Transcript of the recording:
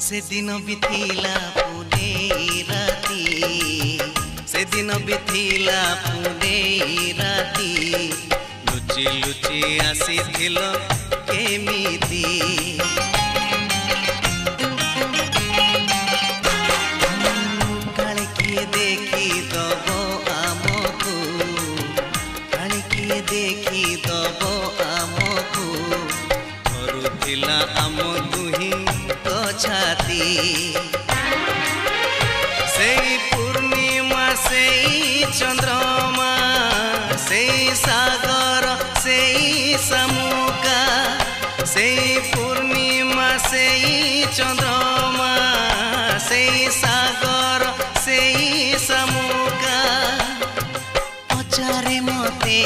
से दिन बिथिला पुने राती से दिन बिथिला पुने राती लुचि लुचि आसीथिल केमिति काले किए देखी दबो आमको काले किए देखी दबो आमको धरुथिला आम दुही तो छाती से पूर्णिमा से चंद्रमा से सागर से समुका से पूर्णिमा से चंद्रमा से सागर से समुका पचारे मते